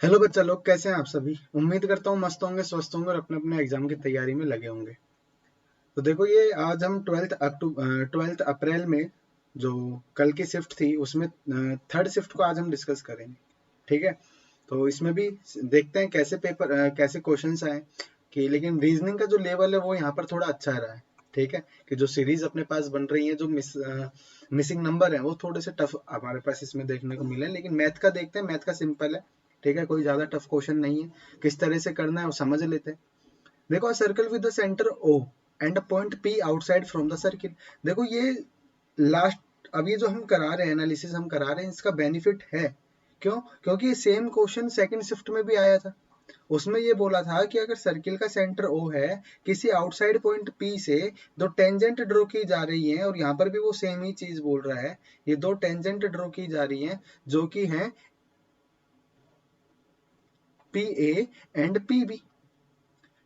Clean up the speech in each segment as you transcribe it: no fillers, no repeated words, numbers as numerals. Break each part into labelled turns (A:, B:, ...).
A: Hello बच्चा लोग, कैसे हैं आप सभी। उम्मीद करता हूँ मस्त होंगे, स्वस्थ होंगे और अपने अपने एग्जाम की तैयारी में लगे होंगे। तो देखो, ये आज हम 12 अप्रैल में जो कल की शिफ्ट थी उसमें थर्ड शिफ्ट को आज हम डिस्कस करेंगे। ठीक है, तो इसमें भी देखते हैं कैसे कैसे क्वेश्चंस आए कि, लेकिन रीजनिंग का जो लेवल है वो यहाँ पर थोड़ा अच्छा रहा है। ठीक है, कि जो सीरीज अपने पास बन रही है, जो मिसिंग नंबर है वो थोड़े से टफ हमारे पास इसमें देखने को मिले। लेकिन मैथ का देखते हैं, मैथ का सिंपल है। ठीक है, कोई ज्यादा टफ क्वेश्चन नहीं है, किस तरह से करना है वो समझ लेते हैं। देखो, circle with the center O and a point P outside from the circle. देखो, ये लास्ट अब ये जो हम करा रहे हैं, एनालिसिस हम करा रहे हैं, इसका बेनिफिट है। क्यों? क्योंकि ये सेम क्वेश्चन सेकंड शिफ्ट में भी आया था। उसमें ये बोला था कि अगर सर्किल का सेंटर ओ है, किसी आउटसाइड पॉइंट पी से दो टेंजेंट ड्रॉ की जा रही है, और यहाँ पर भी वो सेम ही चीज बोल रहा है। ये दो टेंजेंट ड्रॉ की जा रही है जो कि है P A and P B.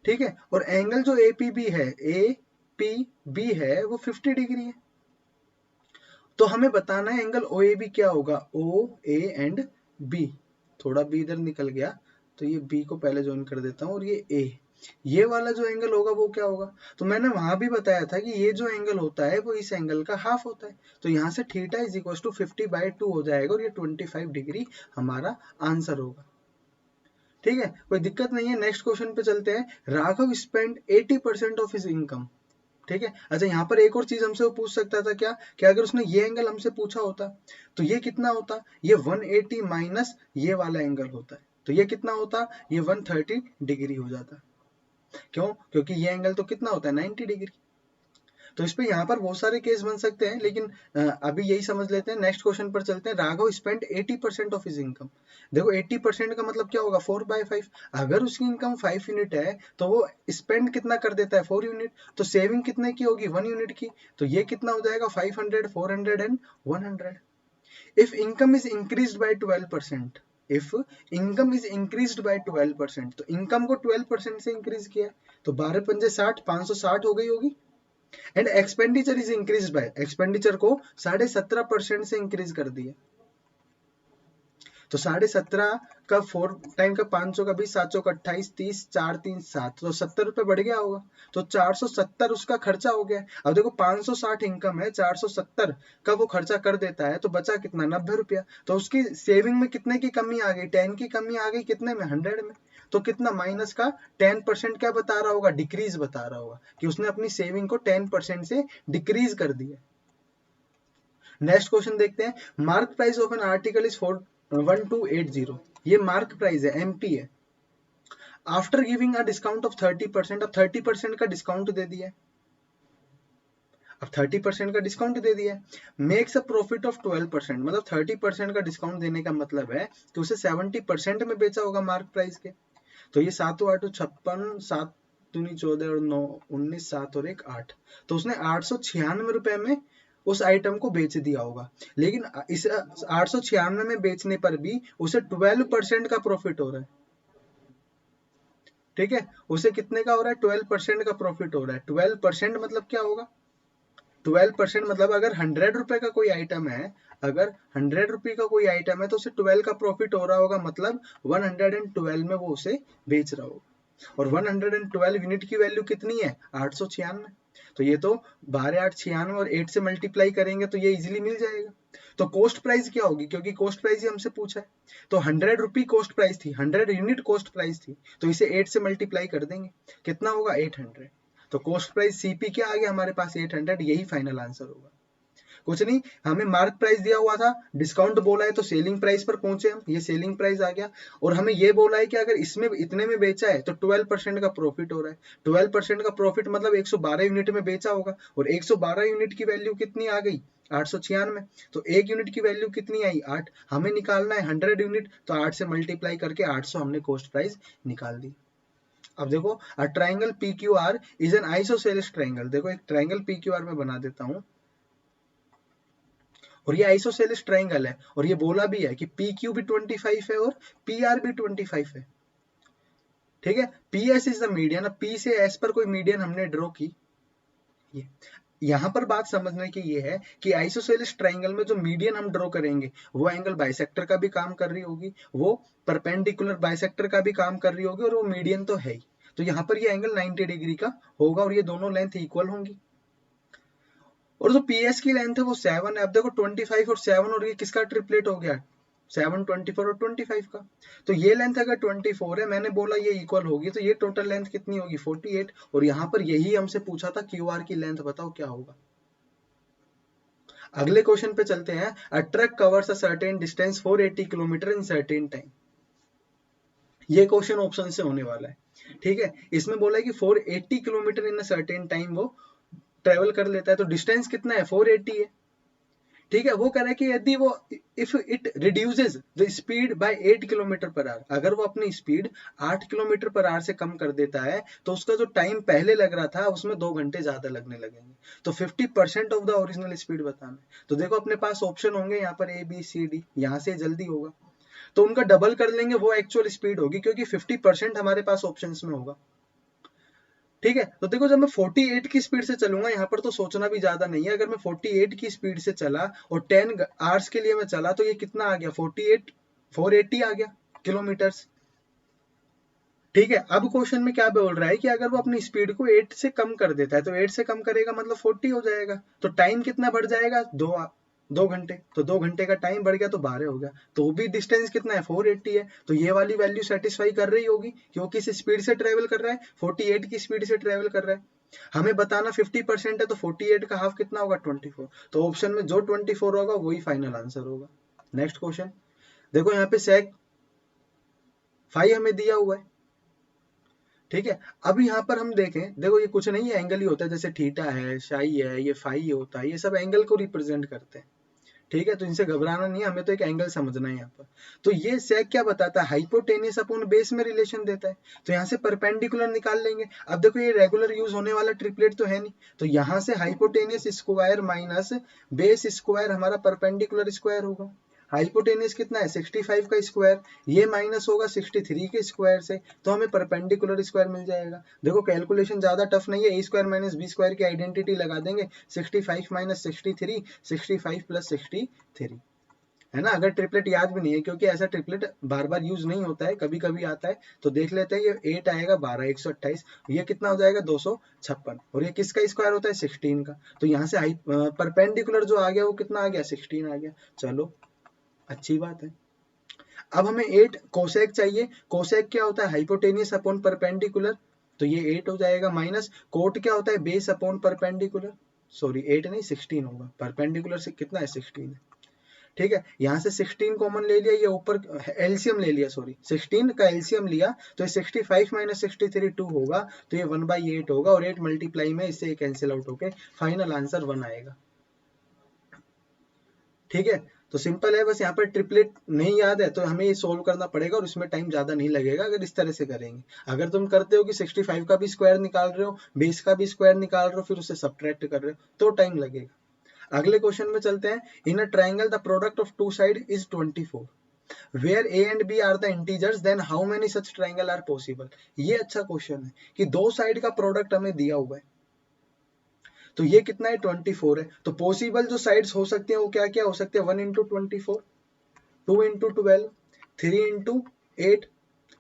A: ठीक है, और एंगल जो ए पी बी है, ए पी बी है, वो 50 डिग्री है। तो हमें बताना है एंगल ओ ए बी क्या होगा, ओ ए एंड बी। थोड़ा बी इधर निकल गया, तो ये बी को पहले ज्वाइन कर देता हूँ, और ये ए, ये वाला जो एंगल होगा वो क्या होगा। तो मैंने वहां भी बताया था कि ये जो एंगल होता है वो इस एंगल का हाफ होता है। तो यहाँ से थीटा इज इक्वल टू 50/2 हो जाएगा, और ये 25 डिग्री हमारा आंसर होगा। ठीक है, कोई दिक्कत नहीं है। नेक्स्ट क्वेश्चन पे चलते हैं। Raghav spend 80% of his income. ठीक है, अच्छा यहाँ पर एक और चीज हमसे वो पूछ सकता था, क्या क्या अगर उसने ये एंगल हमसे पूछा होता तो ये कितना होता, ये 180 माइनस ये वाला एंगल होता है, तो ये कितना होता, ये 130 डिग्री हो जाता। क्यों? क्योंकि ये एंगल तो कितना होता है, 90 डिग्री। तो इस पे यहाँ पर बहुत सारे केस बन सकते हैं, लेकिन अभी यही समझ लेते हैं। नेक्स्ट क्वेश्चन पर चलते हैं। Raghav spend 80% of his income. देखो, 80% का मतलब क्या होगा, 4/5। अगर उसकी इनकम 5 यूनिट है तो वो स्पेंड कितना कर देता है, 4 यूनिट। तो सेविंग कितने की होगी, 1 यूनिट की। तो ये कितना हो जाएगा, 500, 400 and 100। If income is increase by 12%, if income is increase by 12%, तो इनकम को 12% से इंक्रीज किया है, तो 12 पंजे 60, 560 हो गई होगी। And expenditure is increase by, expenditure को 17.5% से इंक्रीज कर दिया। तो 17.5 का 4 टाइम का 500 का 20, 700 का 28, 30, 4 3 7, तो 70 रुपए बढ़ गया होगा। तो 470 उसका खर्चा हो गया। अब देखो, 560 इनकम है, 470 का वो खर्चा कर देता है, तो बचा कितना, 90 रुपया। तो उसकी सेविंग में कितने की कमी आ गई, 10 की कमी आ गई, कितने में, 100 में। तो कितना माइनस का 10% क्या बता रहा होगा, डिक्रीज बता रहा होगा, कि उसने अपनी सेविंग को 10% से डिक्रीज कर दिया। नेक्स्ट क्वेश्चन देखते हैं। Mark price of an article is 1280। ये मार्क प्राइस है, एमपी है। After giving a discount of 30%, अब 30% का डिस्काउंट दे दिया। अब 30% का डिस्काउंट दे दिया। मेक्स अ प्रॉफिट ऑफ 12%, मतलब 30% का डिस्काउंट देने का मतलब है कि उसे 70% में बेचा होगा मार्क प्राइस के। तो ये 7 8 56, 7 दूनी 14 और 9 19, 7 और 1 8, तो उसने 896 रुपए में उस आइटम को बेच दिया होगा। लेकिन इस 896 में बेचने पर भी उसे 12% का प्रॉफिट हो रहा है। ठीक है, उसे कितने का हो रहा है, 12% का प्रॉफिट हो रहा है। 12% मतलब क्या होगा, 12% मतलब अगर 100 रुपए का कोई आइटम है, अगर 100 रुपए का कोई आइटम है, तो उसे 12 का प्रॉफिट हो रहा होगा, मतलब 112 में वो उसे बेच रहा होगा। और 112 यूनिट की वैल्यू कितनी है, 896। तो ये तो 12 8 96 और 8 से मल्टीप्लाई करेंगे तो ये इजीली मिल जाएगा। तो कॉस्ट प्राइस क्या होगी, क्योंकि कॉस्ट प्राइस ही हमसे पूछा है। तो 100 रुपी कॉस्ट प्राइस थी, 100 यूनिट कॉस्ट प्राइस थी, तो इसे 8 से मल्टीप्लाई कर देंगे, कितना होगा, 800। तो कॉस्ट प्राइस सीपी क्या आ गया हमारे पास, 800। यही फाइनल आंसर होगा। कुछ नहीं, हमें मार्क प्राइस दिया हुआ था, डिस्काउंट बोला है, तो सेलिंग प्राइस पर पहुंचे हम, ये सेलिंग प्राइस आ गया। और हमें ये बोला है कि अगर इसमें इतने में बेचा है तो 12% का प्रॉफिट हो रहा है। 12% का प्रॉफिट मतलब 112 यूनिट में बेचा होगा, और 112 यूनिट की वैल्यू कितनी आ गई, 896। तो एक यूनिट की वैल्यू कितनी आई, 8। हमें निकालना है 100 यूनिट, तो 8 से मल्टीप्लाई करके 800 हमने कॉस्ट प्राइस निकाल दी। अब देखो, a triangle P Q R is an isosceles triangle. देखो, एक ट्राइंगल पी क्यू आर में बना देता हूं, और ये आइसोसेलेस ट्राइंगल है, और ये बोला भी है कि पी क्यू भी 25 है और पी आर भी 25 है। ठीक है, P S is the median. अब पी से एस पर कोई मीडियन हमने ड्रॉ की, ये यहाँ पर बात समझने की ये है कि आइसोसेलेस ट्राइंगल में जो मीडियन हम ड्रॉ करेंगे वो एंगल बाइसेक्टर का भी काम कर रही होगी, वो परपेंडिकुलर बाइसेक्टर का भी काम कर रही होगी, और वो मीडियन तो है ही। तो यहाँ पर ये एंगल 90 डिग्री का होगा और ये दोनों लेंथ इक्वल होंगी। और जो पीएस की लेंथ है वो 7 है। अब देखो 25 और 7 और ये किसका ट्रिपलेट हो गया, 7, 24 और 25 का। तो ये लेंथ अगर 24 है, मैंने बोला ये इक्वल होगी, तो ये टोटल लेंथ कितनी होगी 48। और यहाँ पर यही हमसे पूछा था क्यूआर की लेंथ बताओ क्या होगा। अगले क्वेश्चन पे चलते हैं। A truck covers a certain distance 480 kilometre in certain time. ये क्वेश्चन ऑप्शन से होने वाला है, ठीक है। इसमें बोला है कि 480 kilometre in a certain time वो ट्रेवल कर लेता है। तो डिस्टेंस कितना है 480 है, ठीक है। वो कह रहा है कि यदि वो if it reduces the speed bye 8 kilometre per hour, अगर वो अपनी स्पीड 8 किलोमीटर पर आवर से कम कर देता है तो उसका जो टाइम पहले लग रहा था उसमें 2 घंटे ज्यादा लगने लगेंगे। तो 50% ऑफ द ओरिजिनल स्पीड बताना है। तो देखो अपने पास ऑप्शन होंगे यहाँ पर ए बी सी डी, यहाँ से जल्दी होगा तो उनका डबल कर लेंगे, वो एक्चुअल स्पीड होगी क्योंकि 50% हमारे पास ऑप्शंस में होगा, ठीक है। तो देखो जब मैं 48 की स्पीड से चलूंगा, यहाँ पर तो सोचना भी ज्यादा नहीं है। अगर मैं 48 की स्पीड से चला और 10 आवर्स के लिए मैं चला तो ये कितना आ गया 480 आ गया किलोमीटर्स, ठीक है। अब क्वेश्चन में क्या बोल रहा है कि अगर वो अपनी स्पीड को 8 से कम कर देता है, तो 8 से कम करेगा मतलब 40 हो जाएगा। तो टाइम कितना बढ़ जाएगा, 2 घंटे। तो 2 घंटे का टाइम बढ़ गया तो 12 हो गया। तो भी डिस्टेंस कितना है 480 है। तो ये वाली वैल्यू सेटिस्फाई कर रही होगी क्योंकि इस स्पीड से ट्रेवल कर रहा है, 48 की स्पीड से ट्रेवल कर रहा है। हमें बताना 50% है तो 48 का हाफ कितना होगा 24। तो ऑप्शन में जो 24 होगा वही फाइनल आंसर होगा। नेक्स्ट क्वेश्चन देखो, यहाँ पे सेक फाई हमें दिया हुआ है, ठीक है। अब यहाँ पर हम देखें, देखो ये कुछ नहीं है, एंगल ही होता है। जैसे थीटा है, साई है, ये फाई होता है, ये सब एंगल को रिप्रेजेंट करते हैं, ठीक है। तो इनसे घबराना नहीं है, हमें तो एक एंगल समझना है यहाँ पर। तो ये सेक क्या बताता है, हाइपोटेनियस अपॉन बेस में रिलेशन देता है। तो यहाँ से परपेंडिकुलर निकाल लेंगे। अब देखो ये रेगुलर यूज होने वाला ट्रिपलेट तो है नहीं, तो यहाँ से hypotenuse square minus base square हमारा परपेंडिकुलर स्क्वायर होगा। हाइपोटेनियस कितना है 65 का स्क्वायर, ये माइनस होगा 63 के स्क्वायर से, तो हमें परपेंडिकुलर स्क्वायर मिल जाएगा। देखो कैलकुलेशन ज्यादा टफ नहीं है, ए स्क्वायर माइनस बी स्क्वायर की आइडेंटिटी लगा देंगे। 65 माइनस 63, 65 प्लस 63, है ना। अगर ट्रिपलेट याद भी नहीं है, क्योंकि ऐसा ट्रिपलेट बार बार यूज नहीं होता है, कभी कभी आता है, तो देख लेते हैं। ये 8 आएगा 12, 128, ये कितना हो जाएगा 256, और ये किसका स्क्वायर होता है 16 का। तो यहाँ से परपेंडिकुलर जो आ गया वो कितना आ गया 16 आ गया। चलो अच्छी बात है। अब हमें 8 कोसेक चाहिए। कोसेक क्या होता है हाइपोटेनियस अपॉन परपेंडिकुलर, तो ये 8 हो जाएगा। माइनस कोट क्या होता है बेस अपॉन परपेंडिकुलर, सॉरी 8 नहीं 16 होगा, परपेंडिकुलर से कितना है 16 है, ठीक है। यहाँ से 16 कॉमन ले लिया, ये ऊपर एलसीएम ले लिया, सॉरी 16 का एलसीएम लिया, तो ये 65 माइनस 63 2 होगा, तो ये 1/8 होगा, और 8 मल्टीप्लाई में इससे कैंसिल आउट होके फाइनल आंसर 1 आएगा, ठीक है। तो सिंपल है, बस यहाँ पर ट्रिपलेट नहीं याद है तो हमें ये सोल्व करना पड़ेगा, और इसमें टाइम ज्यादा नहीं लगेगा अगर इस तरह से करेंगे। अगर तुम करते हो कि 65 का भी स्क्वायर निकाल रहे हो, बेस का भी स्क्वायर निकाल रहे हो, फिर उसे सब्ट्रैक्ट कर रहे हो, तो टाइम लगेगा। अगले क्वेश्चन में चलते हैं। In a triangle the product of two side is 24, where A and B are the integers, then how many such triangle are possible. ये अच्छा क्वेश्चन है कि दो साइड का प्रोडक्ट हमें दिया हुआ है, तो ये कितना है 24 है। तो पॉसिबल जो साइड्स हो सकते हैं वो क्या क्या हो सकते हैं, 1 इंटू 24, 2 इंटू 12, 3 इंटू 8,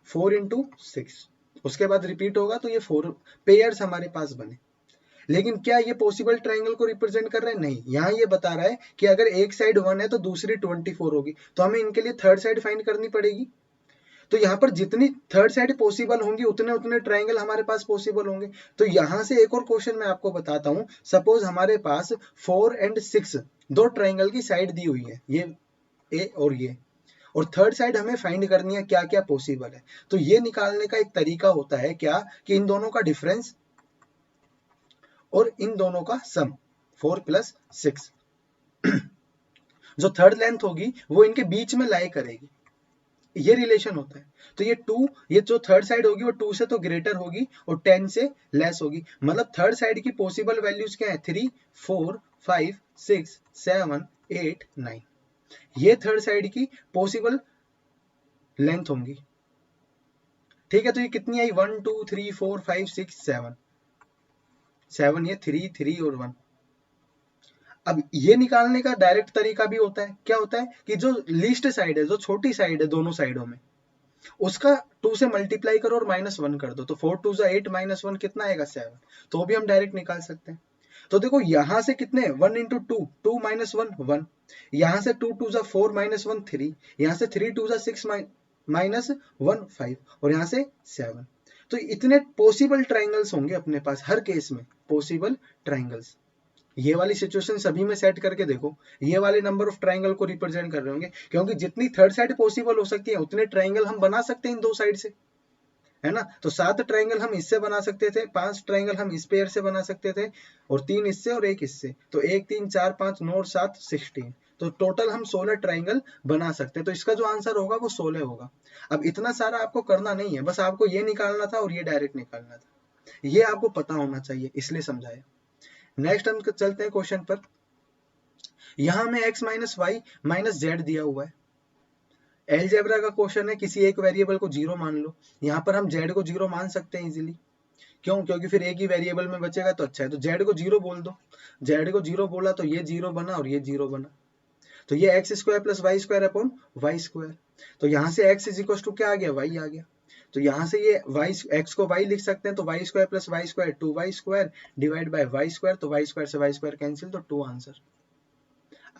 A: 4 इंटू 6, उसके बाद रिपीट होगा, तो ये 4 पेयर्स हमारे पास बने। लेकिन क्या ये पॉसिबल ट्राइंगल को रिप्रेजेंट कर रहा है, नहीं। यहाँ ये बता रहा है कि अगर एक साइड 1 है तो दूसरी 24 होगी, तो हमें इनके लिए थर्ड साइड फाइंड करनी पड़ेगी। तो यहाँ पर जितनी थर्ड साइड पॉसिबल होंगी उतने उतने ट्राइंगल हमारे पास पॉसिबल होंगे। तो यहाँ से एक और क्वेश्चन मैं आपको बताता हूँ। सपोज हमारे पास 4 और 6 दो ट्राइंगल की साइड दी हुई है, ये ए और ये, और थर्ड साइड हमें फाइंड करनी है क्या क्या पॉसिबल है। तो ये निकालने का एक तरीका होता है क्या, कि इन दोनों का डिफरेंस और इन दोनों का सम, 4 प्लस 6, जो थर्ड लेंथ होगी वो इनके बीच में लाई करेगी, ये रिलेशन होता है। तो ये 2, ये जो थर्ड साइड होगी वो 2 से तो ग्रेटर होगी और 10 से लेस होगी। मतलब थर्ड साइड की पॉसिबल वैल्यूज क्या है 3, 4, 5, 6, 7, 8, 9, ये थर्ड साइड की पॉसिबल लेंथ होंगी, ठीक है। तो ये कितनी आई 1 2 3 4 5 6 7, 7 ये 3 3 और 1, अब ये निकालने का डायरेक्ट तरीका भी होता है, क्या होता है कि जो लीस्ट साइड है, जो छोटी साइड है दोनों साइडों में, उसका 2 से मल्टीप्लाई करो और -1 कर दो, तो 4 2 8 -1 कितना आएगा 7, तो भी हम डायरेक्ट निकाल सकते हैं। तो देखो यहां से कितने 1 इंटू 2 2 -1 1, यहां से 2 2 4 -1 3, यहां से 3 2 6 -1 5 और यहां से 7। तो इतने पॉसिबल ट्राइंगल्स होंगे अपने पास हर केस में, पॉसिबल ट्राइंगल्स। ये वाली सिचुएशन सभी में सेट करके देखो, ये वाले नंबर ऑफ ट्राइंगल को रिप्रेजेंट कर रहे होंगे, क्योंकि जितनी थर्ड साइड पॉसिबल हो सकती है उतने ट्राइंगल हम बना सकते हैं इन दो साइड से, है ना। तो 7 ट्राइंगल हम इससे बना सकते थे, 5 ट्राइंगल हम इस पेयर से बना सकते थे, और 3 इससे और 1 इससे, तो 1 3 4 5 9 और 7 16, तो टोटल हम 16 ट्राइंगल बना सकते हैं। तो इसका जो आंसर होगा वो 16 होगा। अब इतना सारा आपको करना नहीं है, बस आपको ये निकालना था और ये डायरेक्ट निकालना था, ये आपको पता होना चाहिए, इसलिए समझाया। नेक्स्ट हम चलते हैं क्वेश्चन पर। यहां में x minus y minus z दिया हुआ है, एलजेब्रा का क्वेश्चन है, किसी एक वेरिएबल को 0 मान लो। यहाँ पर हम z को 0 मान सकते हैं इजीली, क्यों, क्योंकि फिर एक ही वेरिएबल में बचेगा तो अच्छा है, तो z को 0 बोल दो। z को 0 बोला तो ये 0 बना और ये 0 बना, तो ये x square plus y square upon y square, तो यहाँ से x इज इक्वल टू क्या आ गया, y आ गया। तो यहाँ से ये x को y लिख सकते हैं, तो y square plus y square 2y square divide by y square, तो वाई स्क्वायर से वाई स्क्वायर कैंसिल, तो 2 आंसर।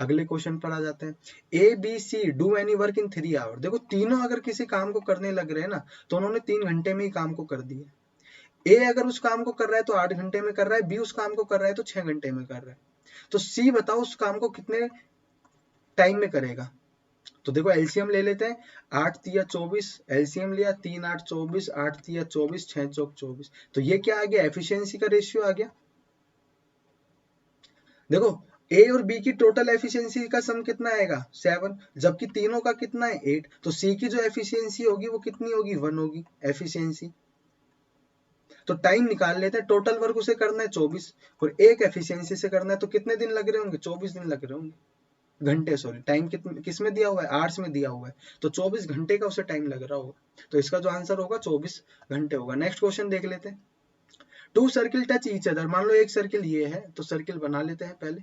A: अगले क्वेश्चन पर आ जाते हैं। A B C do any work in 3 hour. देखो तीनों अगर किसी काम को करने लग रहे हैं ना, तो उन्होंने 3 घंटे में ही काम को कर दिया। ए अगर उस काम को कर रहा है तो 8 घंटे में कर रहा है, बी उस काम को कर रहा है तो 6 घंटे में कर रहा है, तो सी बताओ उस काम को कितने टाइम में करेगा। तो देखो एलसीएम ले लेते हैं, 8 तिया 24, एलसीएम लिया 3 8 24, 8 तिया 24, 6 चौक 24, तो ये क्या आ गया, एफिशिएंसी का रेशियो आ गया। देखो ए और बी की टोटल एफिशिएंसी का सम कितना आएगा 7, जबकि तीनों का कितना है 8, तो सी की जो एफिशिएंसी होगी वो कितनी होगी 1 होगी एफिशिएंसी। तो टाइम निकाल लेते हैं, टोटल वर्क उसे करना है 24 और एक एफिशिएंसी से करना है, तो कितने दिन लग रहे होंगे 24 दिन लग रहे होंगे, घंटे सॉरी, टाइम किस में दिया हुआ है, आवर्स में दिया हुआ है, तो 24 घंटे का उसे टाइम लग रहा होगा, तो इसका जो आंसर होगा 24 घंटे होगा। नेक्स्ट क्वेश्चन देख लेते हैं। 2 सर्किल टच ईच अदर, मान लो एक सर्किल ये है, तो सर्किल बना लेते हैं पहले।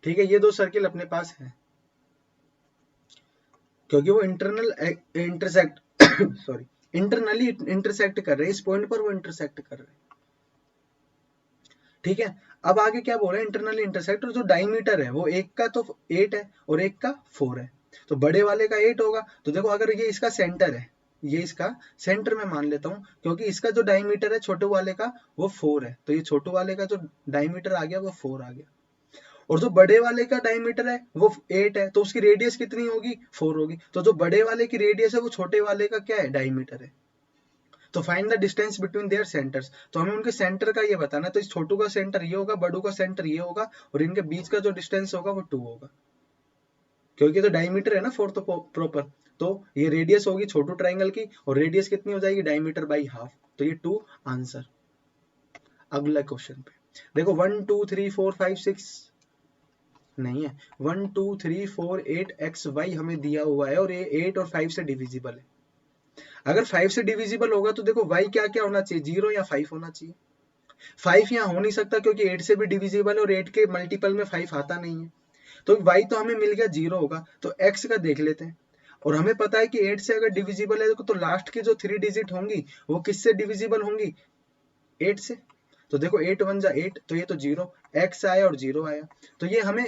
A: ठीक है, ये दो सर्किल अपने पास है, क्योंकि वो internal intersect sorry internally intersect कर रहे हैं, इस पॉइंट पर वो इंटरसेक्ट कर रहे हैं। ठीक है, अब आगे क्या बोल रहे हैं, इंटरनली इंटरसेक्ट, और जो डायमीटर है वो एक का तो 8 है और एक का 4 है, तो बड़े वाले का 8 होगा। तो देखो अगर ये इसका सेंटर है, ये इसका सेंटर में मान लेता हूं, क्योंकि इसका जो डायमीटर है छोटे वाले का वो 4 है, तो ये छोटे वाले का जो डायमीटर आ गया वो 4 आ गया, और जो बड़े वाले का डायमीटर है वो 8 है, तो उसकी रेडियस कितनी होगी 4 होगी, तो जो बड़े वाले की रेडियस है वो छोटे वाले का क्या है डायमीटर है। तो find the distance between their centres, तो हमें उनके सेंटर का ये बताना, तो इस छोटू का सेंटर ये होगा, बड़ू का सेंटर ये होगा, और इनके बीच का जो डिस्टेंस होगा वो 2 होगा, क्योंकि तो डायमीटर है ना 4 तो प्रॉपर, तो ये रेडियस होगी छोटू ट्राइंगल की, और रेडियस कितनी हो जाएगी डायमीटर बाई हाफ, तो ये 2 आंसर। अगला क्वेश्चन पे देखो 1 2 3 4 5 6 नहीं है, 1 2 3 4 8 एक्स वाई हमें दिया हुआ है, और ये 8 और 5 से डिविजिबल है। अगर 5 से डिविजिबल होगा तो देखो y क्या क्या होना चाहिए, 0 या 5 होना चाहिए। 5 यहाँ हो नहीं सकता क्योंकि 8 से भी डिविजिबल है, और 8 के मल्टीपल में 5 आता नहीं है, तो y तो हमें मिल गया 0 होगा, तो x का देख लेते हैं। और हमें पता है कि 8 से अगर डिविजिबल है तो लास्ट की जो 3 डिजिट होंगी वो किससे डिविजिबल होंगी 8 से, तो देखो 8 1 जा 8, तो ये तो 0, x आया और 0 आया, तो ये हमें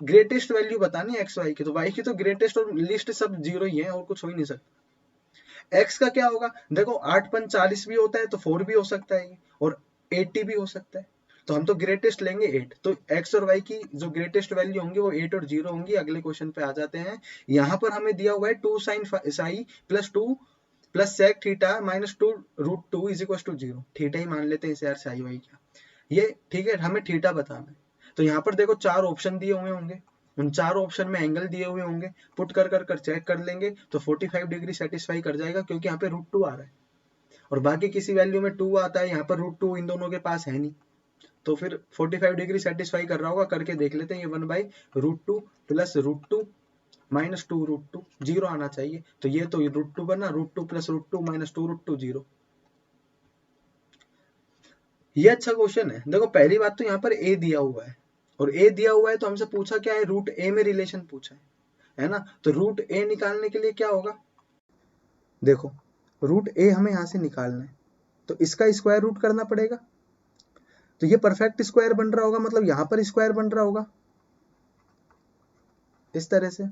A: ग्रेटेस्ट वैल्यू बतानी है एक्स वाई की, तो y की तो ग्रेटेस्ट और लिस्ट सब 0 ही है और कुछ हो ही नहीं सकता। x का क्या होगा, देखो 8 5 40 भी होता है तो 4 भी हो सकता है, और 80 भी हो सकता है, तो हम तो ग्रेटेस्ट लेंगे 8, तो x और y की जो ग्रेटेस्ट वैल्यू होंगी वो 8 और 0 होंगी। अगले क्वेश्चन पे आ जाते हैं। यहाँ पर हमें दिया हुआ है 2 sin psi plus 2 plus sec theta minus 2 root 2 is equal to 0, theta ही मान लेते हैं इसे यार, साई वाई क्या ये, ठीक है, हमें थीटा बताना है। तो यहाँ पर देखो 4 ऑप्शन दिए हुए होंगे, उन चारों ऑप्शन में एंगल दिए हुए होंगे, पुट कर चेक कर लेंगे तो 45 डिग्री सेटिस्फाई कर जाएगा, क्योंकि यहाँ पे √2 आ रहा है और बाकी किसी वैल्यू में 2 आता है, यहाँ पर √2 इन दोनों के पास है नहीं, तो फिर 45 डिग्री सेटिस्फाई कर रहा होगा। करके देख लेते हैं, ये 1/√2 प्लस √2 माइनस 2√2 0 आना चाहिए, तो ये तो √2 बना, √2 प्लस √2 माइनस 2√2 0। ये अच्छा क्वेश्चन है। देखो पहली बात तो यहाँ पर a दिया हुआ है और a दिया हुआ है तो हमसे पूछा क्या है, √a में रिलेशन पूछा है ना। तो √a निकालने के लिए क्या होगा, देखो √a हमें यहाँ से निकालना है तो इसका स्क्वायर रूट करना पड़ेगा, तो ये परफेक्ट स्क्वायर बन रहा होगा, मतलब यहाँ पर स्क्वायर बन रहा होगा इस तरह से।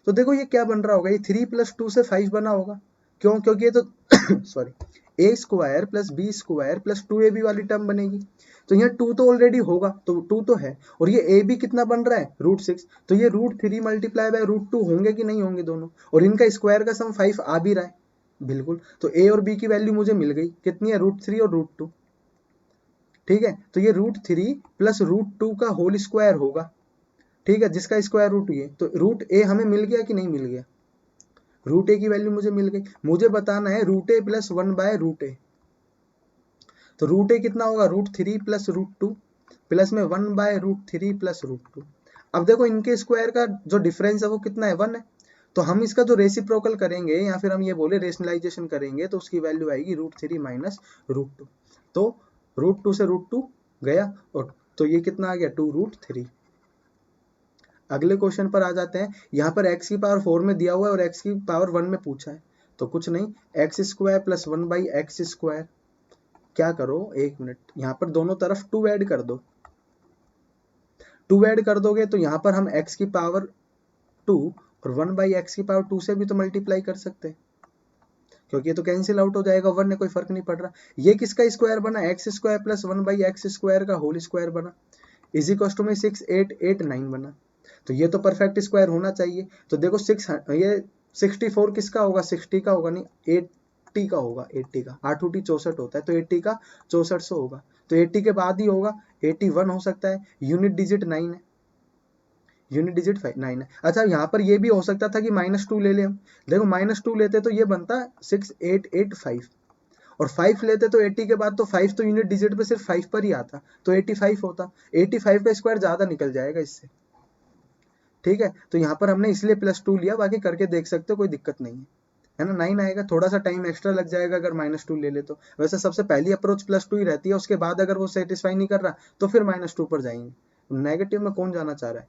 A: तो देखो ये क्या बन रहा होगा, ये 3 + 2 से 5 बना होगा, क्यों, क्योंकि ये तो सॉरी a² + b² + 2ab वाली टर्म बनेगी, तो यहाँ 2 तो ऑलरेडी होगा, तो 2 तो है, और ये a भी कितना बन रहा है √6, तो ये √3 मल्टीप्लाई बाय √2 होंगे कि नहीं होंगे दोनों, और इनका स्क्वायर का सम 5 आ भी रहा है बिल्कुल। तो a और b की वैल्यू मुझे मिल गई, कितनी है √3 और √2, ठीक है। तो ये √3 + √2 का होल स्क्वायर होगा, ठीक है, जिसका स्क्वायर रूट ये, तो √a हमें मिल गया कि नहीं मिल गया, √a की वैल्यू मुझे मिल गई। मुझे बताना है √a + 1/√a, तो √a कितना होगा √3 + √2 प्लस में 1/√3 + √2। अब देखो इनके स्क्वायर का जो डिफरेंस है वो कितना है 1 है, तो हम इसका जो रेसिप्रोकल करेंगे या फिर हम ये बोले रेशनलाइजेशन करेंगे तो उसकी वैल्यू आएगी √3 - √2, तो √2 से √2 गया, और तो ये कितना आ गया 2√3। अगले क्वेश्चन पर आ जाते हैं। यहाँ पर x की पावर 4 में दिया हुआ है और x की पावर 1 में पूछा है, तो कुछ नहीं, x² + 1/x², क्या करो 1 मिनट, यहाँ पर दोनों तरफ 2 ऐड कर दो, 2 ऐड कर दोगे तो यहाँ पर हम x की पावर 2 और 1/x की पावर 2 से भी तो मल्टीप्लाई कर सकते हैं, क्योंकि ये तो कैंसिल आउट हो जाएगा, 1 में कोई फर्क नहीं पड़ रहा। ये किसका स्क्वायर बना, x² + 1/x² का होल स्क्वायर बना, इज इक्वल टू में 6889 बना, तो ये तो परफेक्ट स्क्वायर होना चाहिए। तो देखो ये 64 किसका होगा, 60 का होगा, नहीं 80 का होगा, 80 का, 8 × 64 होता है, तो 80 का 6400 होगा, तो 80 के बाद ही होगा, 81 हो सकता है, यूनिट डिजिट 9 है, यूनिट डिजिट 9 है। अच्छा यहाँ पर ये भी हो सकता था कि -2 ले ले हम, देखो -2 लेते तो ये बनता 6885, और 5 लेते तो 80 के बाद तो 5 तो यूनिट डिजिट पे सिर्फ 5 पर ही आता, तो 85 होता, 85 का स्क्वायर ज्यादा निकल जाएगा इससे, ठीक है। तो यहाँ पर हमने इसलिए +2 लिया, बाकी करके देख सकते हो, कोई दिक्कत नहीं है ना। 9 आएगा, थोड़ा सा टाइम एक्स्ट्रा लग जाएगा अगर -2 ले ले तो, वैसे सबसे पहली अप्रोच +2 ही रहती है, उसके बाद अगर वो सेटिस्फाई नहीं कर रहा तो फिर -2 पर जाएंगे, नेगेटिव में कौन जाना चाह रहा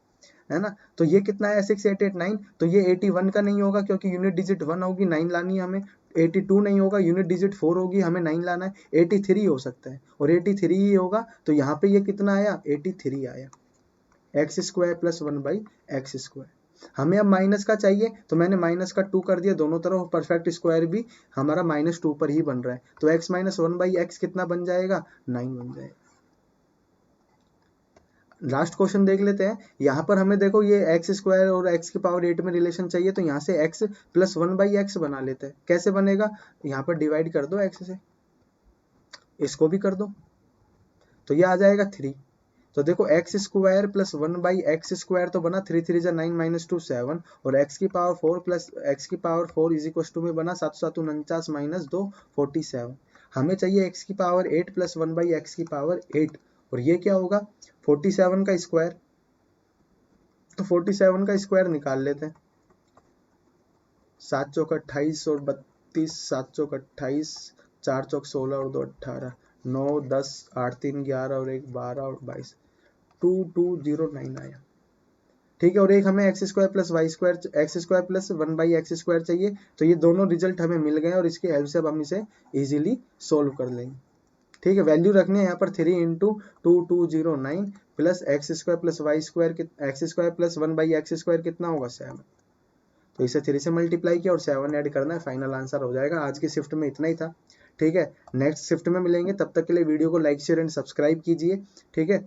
A: है ना। तो ये कितना है 6889, तो ये 81 का नहीं होगा क्योंकि यूनिट डिजिट 1 होगी, 9 लानी है हमें, 82 नहीं होगा, यूनिट डिजिट 4 होगी, हमें 9 लाना है, 83 हो सकता है, और 83 ही होगा, तो यहाँ पे ये कितना आया 83 आया, x² + 1/x²। हमें अब माइनस का चाहिए, तो मैंने -2 कर दिया दोनों तरफ, परफेक्ट स्क्वायर भी हमारा -2 पर ही बन रहा है, तो x - 1/x कितना बन जाएगा 9 बन जाएगा। लास्ट क्वेश्चन देख लेते हैं। यहाँ पर हमें देखो ये x² और x की पावर 8 में रिलेशन चाहिए, तो यहाँ से x + 1/x बना लेते हैं। कैसे बनेगा, यहाँ पर डिवाइड कर दो x से, इसको भी कर दो, तो ये आ जाएगा 3। तो देखो x² + 1/x² तो बना 3 3 9 - 2 7, और x की पावर 4 + x की पावर 4 इज इक्वल टू में बना 7 7 49 - 2 47। हमें चाहिए x की पावर 8 + 1/x की पावर 8, और ये क्या होगा 47 का स्क्वायर, तो 47 का स्क्वायर निकाल लेते हैं, 7 चौक 28 और 32, 7 चौक 28, 4 चौक 16 और 2 18, 9 10 8 3 11 और 1 12 और 22, 2209 आया, ठीक है। और एक हमें x² + y² x² + 1/x² चाहिए, तो ये दोनों रिजल्ट हमें मिल गए और इसकी हेल्प से अब हम इसे इजीली सोल्व कर लेंगे, ठीक है। वैल्यू रखनी है यहाँ पर 3 × 2209 plus x² + y² x² + 1/x² कितना होगा 7, तो इसे 3 से मल्टीप्लाई किया और 7 ऐड करना है, फाइनल आंसर हो जाएगा। आज की शिफ्ट में इतना ही था, ठीक है। नेक्स्ट शिफ्ट में मिलेंगे, तब तक के लिए वीडियो को लाइक शेयर एंड सब्सक्राइब कीजिए, ठीक है।